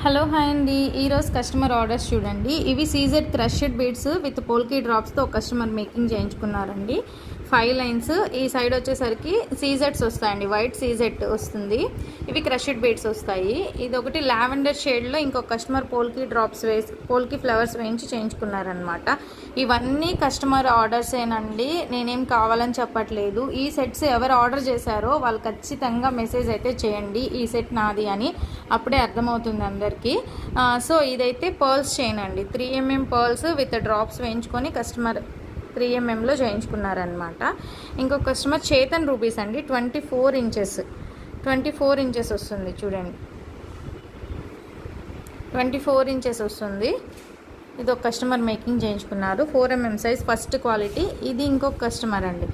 Hello hi అండి. ఈరోజు customer orders చూడండి. ఇవి CZ crushed beads with polki డ్రాప్స్తో ఒక కస్టమర్ మేకింగ్ చేయించుకున్నారండి. 5 లైన్స్. ఈ సైడ్ వచ్చేసరికి సీజెడ్స్ వస్తాయండి, వైట్ సీజెడ్ వస్తుంది. ఇవి క్రషెడ్ బీడ్స్ వస్తాయి. ఇది ఒకటి లావెండర్ షేడ్లో ఇంకొక customer polki drops polki flowers వేయించి చేయించుకున్నారనమాట. ఇవన్నీ కస్టమర్ ఆర్డర్సేనండి, నేనేం కావాలని చెప్పట్లేదు. ఈ సెట్స్ ఎవరు ఆర్డర్ చేశారో వాళ్ళు ఖచ్చితంగా మెసేజ్ అయితే చేయండి ఈ సెట్ నాది అని, అప్పుడే అర్థమవుతుంది అందరికీ. సో ఇదైతే పర్ల్స్ చైన్ అండి, 3mm పర్ల్స్ విత్ డ్రాప్స్ వేయించుకొని కస్టమర్ 3mmలో చేయించుకున్నారనమాట. ఇంకొక కస్టమర్ చేతన్ రూబీస్ అండి, 24 ఇంచెస్ వస్తుంది చూడండి, 24 ఇంచెస్ వస్తుంది. ఇది ఒక కస్టమర్ మేకింగ్ చేయించుకున్నారు, 4mm సైజ్, ఫస్ట్ క్వాలిటీ. ఇది ఇంకొక కస్టమర్ అండి,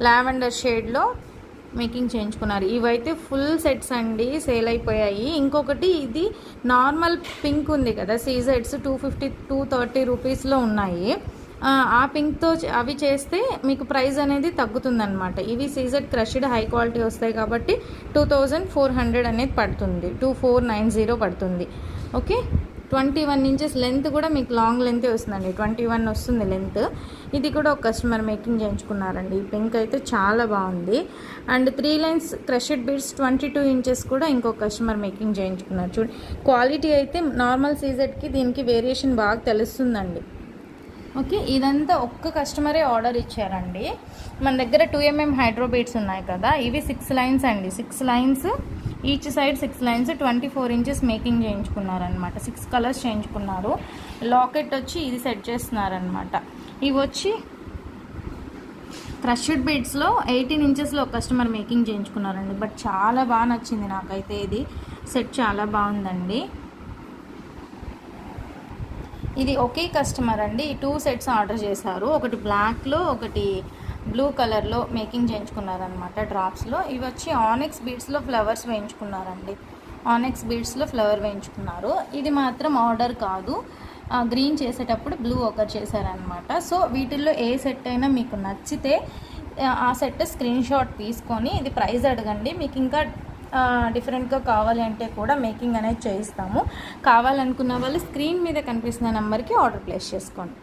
లావెండర్ షేడ్లో మేకింగ్ చేయించుకున్నారు. ఇవైతే ఫుల్ సెట్స్ అండి, సేల్ అయిపోయాయి. ఇంకొకటి ఇది నార్మల్ పింక్ ఉంది కదా, సీజెడ్స్ 250-230 రూపీస్లో ఉన్నాయి. ఆ పింక్తో అవి చేస్తే మీకు ప్రైస్ అనేది తగ్గుతుందన్నమాట. ఇవి సీజెడ్ క్రష్డ్ హై క్వాలిటీ వస్తాయి కాబట్టి 2400 అనేది పడుతుంది, 2490 పడుతుంది. ఓకే, 21 ఇంచెస్ లెంత్ కూడా మీకు లాంగ్ లెంతే వస్తుందండి, 21 వస్తుంది లెంత్. ఇది కూడా ఒక కస్టమర్ మేకింగ్ చేయించుకున్నారండి. ఈ పింక్ అయితే చాలా బాగుంది. And 3 lines crushed beads 22 inches కూడా ఇంకొక కస్టమర్ మేకింగ్ చేయించుకున్నారు. చూడండి, క్వాలిటీ అయితే నార్మల్ సీజెడ్కి దీనికి వేరియేషన్ బాగా తెలుస్తుందండి. ఓకే, ఇదంతా ఒక్క కస్టమరే ఆర్డర్ ఇచ్చారండి. మన దగ్గర 2mm హైడ్రో బీడ్స్ ఉన్నాయి కదా, ఇవి 6 లైన్స్ అండి, 6 lines each side 6 lines, 24 inches making చేయించుకున్నారనమాట. 6 కలర్స్ చేయించుకున్నారు. లాకెట్ వచ్చి ఇది సెట్ చేస్తున్నారనమాట. ఇవి వచ్చి క్రషెడ్ బీడ్స్లో 18 ఇంచెస్లో ఒక కస్టమర్ మేకింగ్ చేయించుకున్నారండి. బట్ చాలా బాగా నచ్చింది నాకైతే, ఇది సెట్ చాలా బాగుందండి. ఇది ఒకే కస్టమర్ అండి, ఈ 2 సెట్స్ ఆర్డర్ చేశారు. ఒకటి బ్లాక్లో, ఒకటి బ్లూ కలర్లో మేకింగ్ చేయించుకున్నారనమాట డ్రాప్స్లో. ఇవి వచ్చి ఆనెక్స్ బీడ్స్లో ఫ్లవర్స్ వేయించుకున్నారండి, ఆనెక్స్ బీడ్స్లో ఫ్లవర్ వేయించుకున్నారు. ఇది మాత్రం ఆర్డర్ కాదు, గ్రీన్ చేసేటప్పుడు బ్లూ ఒకటి చేశారనమాట. సో వీటిల్లో ఏ సెట్ అయినా మీకు నచ్చితే ఆ సెట్ స్క్రీన్ షాట్ తీసుకొని ఇది ప్రైస్ అడగండి. మీకు ఇంకా డిఫరెంట్గా కావాలి అంటే కూడా మేకింగ్ అనేది చేయిస్తాము. కావాలనుకున్న వాళ్ళు స్క్రీన్ మీద కనిపిస్తున్న నెంబర్కి ఆర్డర్ ప్లేస్ చేసుకోండి.